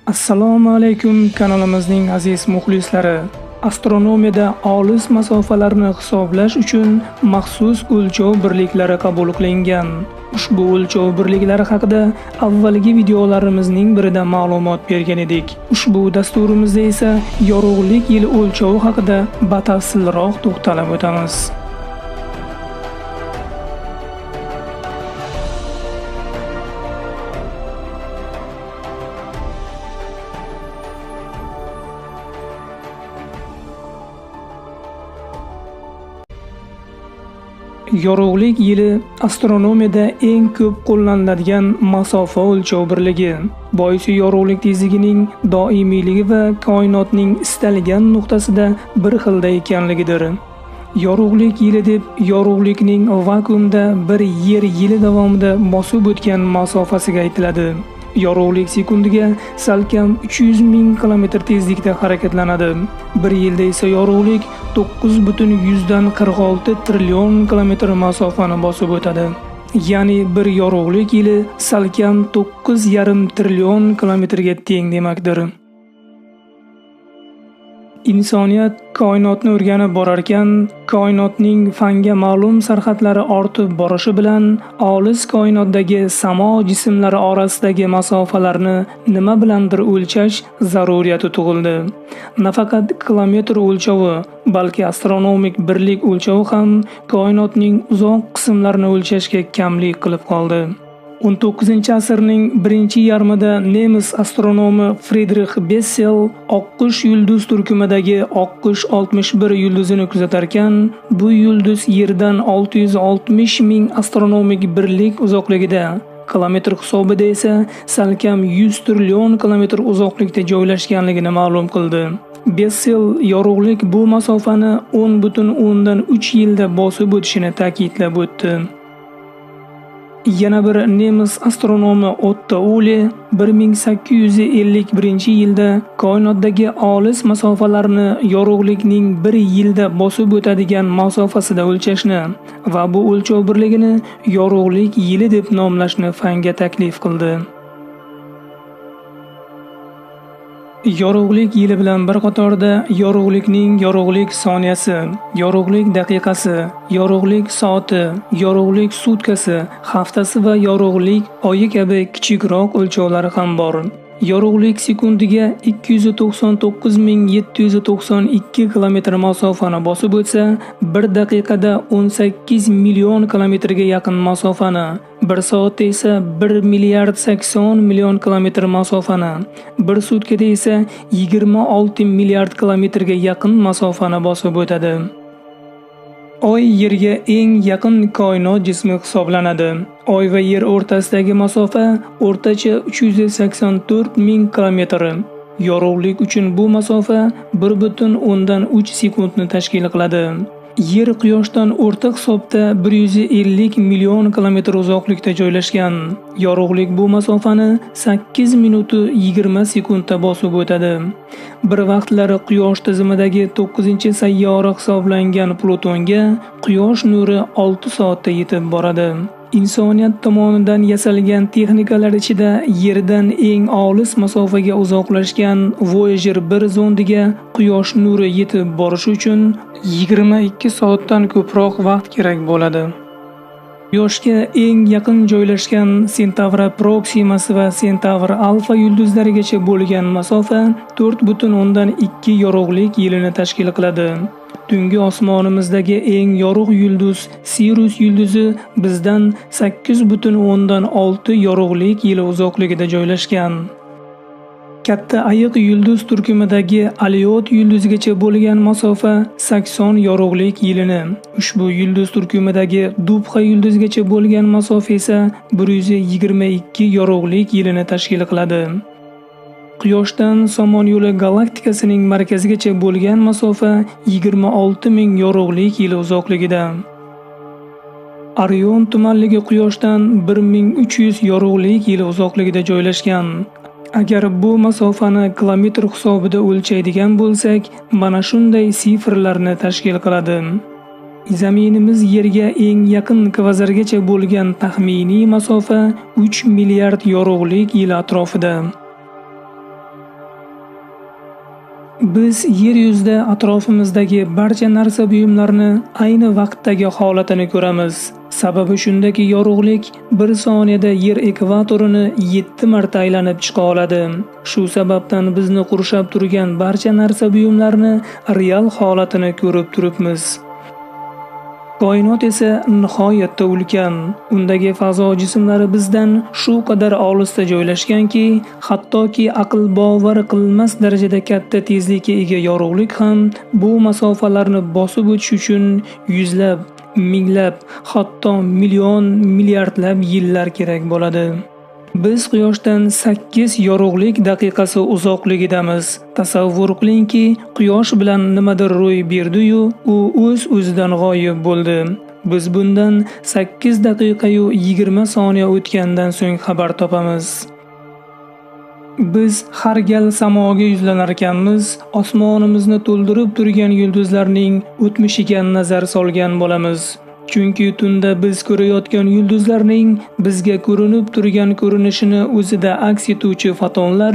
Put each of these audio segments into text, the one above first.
Assalomu alaykum kanalimizning aziz muxlislari. Astronomiyada olis masofalarni hisoblash uchun maxsus o'lchov birliklari qabul qilingan. Ushbu o'lchov birliklari haqida avvalgi videolarimizning birida ma'lumot bergan edik. Ushbu dasturimizda esa yorug'lik yili o'lchovi haqida batafsilroq to'xtalib o'tamiz. Yorug'lik yili astronomiyada eng ko'p qo'llaniladigan masofa o'lchov birligi. Boisi yorug'lik tezligining doimiyligi va koinotning istalgan nuqtasida bir xilda ekanligidir. Yorug'lik yili deb yorug'likning vakuumda bir yer yili davomida bosib o'tgan masofasiga aytiladi. Yorug'lik sekundiga salkam 300 ming kilometr tezlikda harakatlanadi. Bir yilda esa yorug'lik 9,46 trillion kilometr masofani bosib o'tadi. Ya'ni bir yorug'lik yili salkam 9,5 trillion kilometrga teng demakdir. Insoniyat koinotni o'rganib borarkan, koinotning fanga ma'lum sarhadlari ortib borishi bilan olis koinotdagi samo jismlari orasidagi masofalarni nima bilandir o'lchash zaruriyati tug'ildi. Nafaqat kilometr o'lchovi, balki astronomik birlik o'lchovi ham koinotning uzoq qismlarini o'lchashga kamlik qilib qoldi. 19-asrning birinchi yarmida nemis astronomi Friedrich Bessel oqqush yulduz turkumidagi oqqush 61 yulduzini kuzatarkan, bu yulduz Yerdan 660 ming astronomik birlik uzoqligida, kilometr hisobida esa salkam 100 trillion kilometr uzoqlikda joylashganligini ma'lum qildi. Bessel yorug'lik bu masofani 10,3 yilda bosib o'tishini ta'kidlab o'tdi. Yana bir nemis astronomi Otto Uhle 1851-yilda koinotdagi olis masofalarni yorug'likning bir yilda bosib o'tadigan masofasida o'lchashni va bu o'lchov birligini yorug'lik yili deb nomlashni fanga taklif qildi. Yorug'lik yili bilan bir qatorda yorug'likning yorug'lik soniyasi, yorug'lik daqiqasi, yorug'lik soati, yorug'lik sutkasi, haftasi va yorug'lik oyi kabi kichikroq o'lchovlari ham bor. Yorug'lik sekundiga 299,792 kilometr masofani bosib o'tsa, bir daqiqada 18 million kilometrga yaqin masofani, bir soatda esa 1,80 milliard kilometr masofani, bir sutkada esa 26 milliard kilometrga yaqin masofani bosib o'tadi. Oy Yerga eng yaqin koinot jismi hisoblanadi. Oy va Yer o'rtasidagi masofa o'rtacha 384 ming kilometr. Yorug'lik uchun bu masofa 1,3 sekundni tashkil qiladi. Yer Quyoshdan o'rta hisobda 150 million kilometr uzoqlikda joylashgan. Yorug'lik bu masofani 8 minut 20 sekundda bosib o'tadi. Bir vaqtlar Quyosh tizimidagi 9-sayyora hisoblangan Plutonga Quyosh nuri 6 soatda yetib boradi. Insoniyat tomonidan yasalgan texnikalar ichida Yerdan eng olis masofaga uzoqlashgan Voyager 1 zondiga Quyosh nuri yetib borishi uchun 22 soatdan ko'proq vaqt kerak bo'ladi. Quyoshga eng yaqin joylashgan Centauri Proxima va Centauri Alpha yulduzlarigacha bo'lgan masofa 4,2 yorug'lik yilini tashkil qiladi. Tungi osmonimizdagi eng yorug' yulduz Sirius yulduzi bizdan 8,6 yorug'lik yili uzoqligida joylashgan. Katta ayiq yulduz turkumidagi Aliyot yulduzigacha bo'lgan masofa 80 yorug'lik yilini, ushbu yulduz turkumidagi Dubha yulduzigacha bo'lgan masofa esa 122 yorug'lik yilini tashkil qiladi. Quyoshdan Samonyuli galaktikasining markazigacha bo'lgan masofa 26 ming yorug'lik yili uzoqligida. Orion tumanligi Quyoshdan 1300 yorug'lik yili uzoqligida joylashgan. Agar bu masofani kilometr hisobida o'lchaydigan bo'lsak, mana shunday sifrlarni tashkil qiladi. Zaminimiz Yerga eng yaqin kvazargacha bo'lgan taxminiy masofa 3 milliard yorug'lik yil atrofida. Biz yer yuzida atrofimizdagi barcha narsa buyumlarni ayni vaqtdagi holatini ko'ramiz. Sababi shundaki, yorug'lik bir soniyada yer ekvatorini 7 marta aylanib chiqa oladi. Shu sababdan bizni qurshab turgan barcha narsa buyumlarni real holatini ko'rib turibmiz. Koinot esa nihoyatda ulkan. Undagi fazo jismlari bizdan shu qadar olisda joylashganki, hattoki aql bovar qilmas darajada katta tezlikka ega yorug'lik ham bu masofalarni bosib o'tish uchun yuzlab, minglab, hatto million, milliardlab yillar kerak bo'ladi. Biz Quyoshdan 8 yorug'lik daqiqasi uzoqligidamiz. Tasavvur qilingki, Quyosh bilan nimadir ro'y berdi-yu, u o'z-o'zidan g'oyib bo'ldi. Biz bundan 8 daqiqa yu 20 soniya o'tgandan so'ng xabar topamiz. Biz har gal samoga yuzlanar ekanmiz, osmonimizni to'ldirib turgan yulduzlarning o'tmishiga nazar solgan bo'lamiz. Chunki tunda biz ko'rayotgan yulduzlarning bizga ko'rinib turgan ko'rinishini o'zida aks etuvchi fotonlar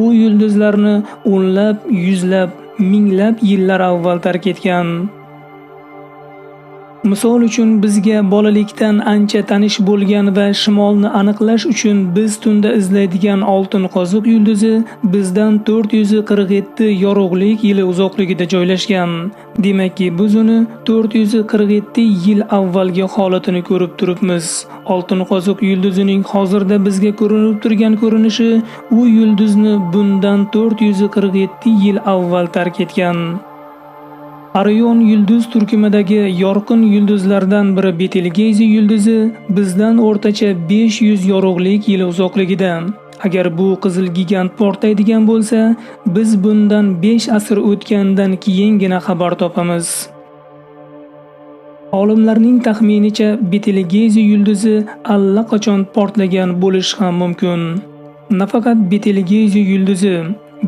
u yulduzlarni o'nlab, yuzlab, minglab yillar avval tark etgan. Misol uchun bizga bolalikdan ancha tanish bo'lgan va shimolni aniqlash uchun biz tunda izlaydigan oltin qoziq yulduzi bizdan 447 yorug'lik yili uzoqligida joylashgan. Demakki, biz uni 447 yil avvalgi holatini ko'rib turibmiz. Oltin qoziq yulduzining hozirda bizga ko'rinib turgan ko'rinishi u yulduzni bundan 447 yil avval tark etgan. Orion yulduz turkumidagi yorqin yulduzlardan biri Betelgeyze yulduzi bizdan o'rtacha 500 yorug'lik yil uzoqligida. Agar bu qizil gigant portlaydigan bo'lsa, biz bundan 5 asr o'tgandan keyingina xabar topamiz. Olimlarning taxminicha Betelgeyze yulduzi allaqachon portlagan bo'lishi ham mumkin. Nafaqat Betelgeyze yulduzi,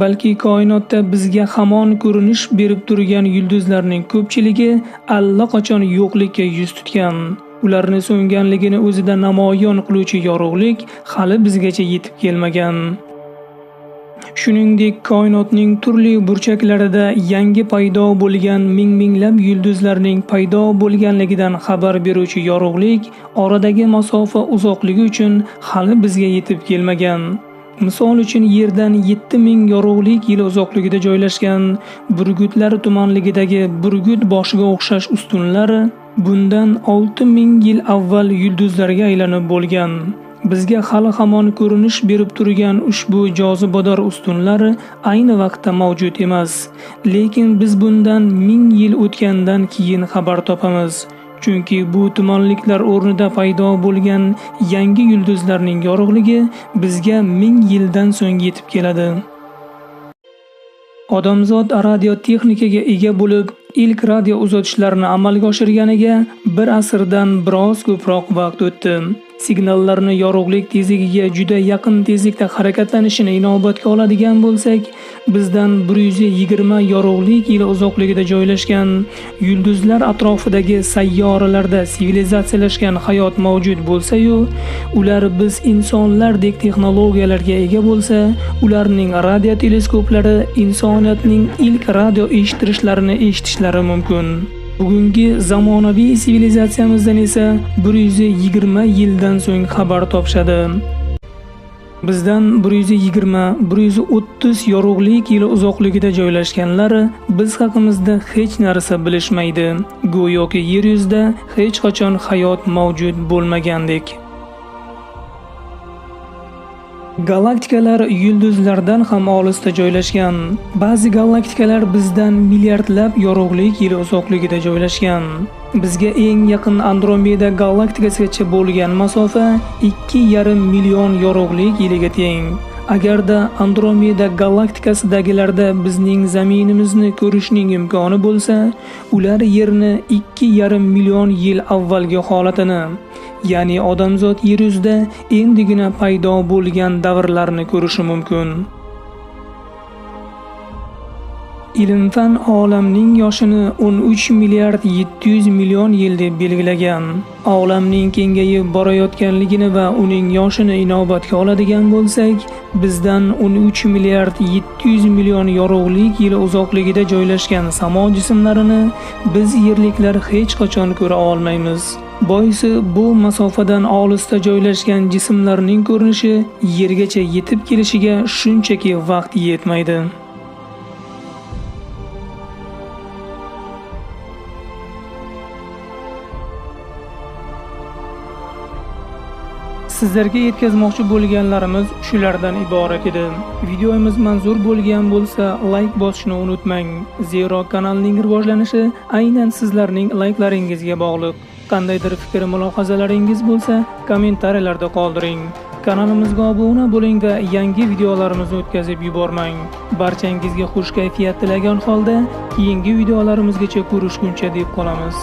balki koinotda bizga hamon ko'rinish berib turgan yulduzlarning ko'pchiligi allaqachon yo'qlikka yuz tutgan. Ularni so'nganligini o'zida namoyon qiluvchi yorug'lik hali bizgacha yetib kelmagan. Shuningdek, koinotning turli burchaklarida yangi paydo bo'lgan ming-minglab yulduzlarning paydo bo'lganligidan xabar beruvchi yorug'lik oradagi masofa uzoqligi uchun hali bizga yetib kelmagan. Misol uchun Yerdan 7000 yorug'lik yil uzoqligida joylashgan Burgutlar tumanligidagi Burgut boshiga o'xshash ustunlar bundan 6000 yil avval yulduzlarga aylanib bo'lgan. Bizga hali hamon ko'rinish berib turgan ushbu jozibador ustunlar ayni vaqtda mavjud emas, lekin biz bundan 1000 yil o'tgandan keyin xabar topamiz. Chunki bu tumanliklar o'rnida paydo bo'lgan yangi yulduzlarning yorug'ligi bizga 1000 yildan so'ng yetib keladi. Odamzod radiotexnikaga ega bo'lib, ilk radio uzatishlarini amalga oshirganiga 1 asrdan biroz ko'proq vaqt o'tdi. Signallarni yorug'lik tezligiga juda yaqin tezlikda harakatlanishini inobatga oladigan bo'lsak, bizdan 120 yorug'lik yil uzoqligida joylashgan yulduzlar atrofidagi sayyoralarda sivilizatsiyalashgan hayot mavjud bo'lsa-yu, ular biz insonlardek texnologiyalarga ega bo'lsa, ularning radioteleskoplari insoniyatning ilk radio eshittirishlarini eshitishlari mumkin. Bugungi zamonaviy sivilizatsiyamizdan esa 120 yildan so'ng xabar topishadi. Bizdan 120-130 yorug'lik yil uzoqligida joylashganlar biz haqimizda hech narsa bilishmaydi. Go'yoki yer yuzida hech qachon hayot mavjud bo'lmagandek. Galaktikalar yulduzlardan ham olisda joylashgan. Ba'zi galaktikalar bizdan milliardlab yorug'lik yil uzoqligida joylashgan. Bizga eng yaqin Andromeda galaktikasigacha bo'lgan masofa 2,5 million yorug'lik yiliga teng. Agarda Andromeda galaktikasidagilarda bizning zaminimizni ko'rishning imkoni bo'lsa, ular Yerni 2,5 million yil avvalgi holatini, ya'ni odamzod yer yuzida endigina paydo bo'lgan davrlarni ko'rishi mumkin. Ilm-fan olamning yoshini 13 milliard 700 million yil deb belgilagan. Olamning kengayib borayotganligini va uning yoshini inobatga oladigan bo'lsak, Bizdan 13 milliard 700 million yorug'lik yili uzoqligida joylashgan samo jismlarini biz yerliklar hech qachon ko'ra olmaymiz. Boisi bu masofadan olisda joylashgan jismlarning ko'rinishi Yergacha yetib kelishiga shunchaki vaqt yetmaydi. Sizlarga yetkazmoqchi bo'lganlarimiz shulardan iborat edi. Videomiz manzur bo'lgan bo'lsa, like bosishni unutmang. Zero kanalning rivojlanishi aynan sizlarning layklaringizga bog'liq. Qandaydir fikr mulohazalaringiz bo'lsa, kommentariyalarda qoldiring. Kanalimizga obuna bo'ling va yangi videolarimizni o'tkazib yubormang. Barchangizga xush kayfiyat tilagan holda keyingi videolarimizgacha ko'rishguncha deb qolamiz.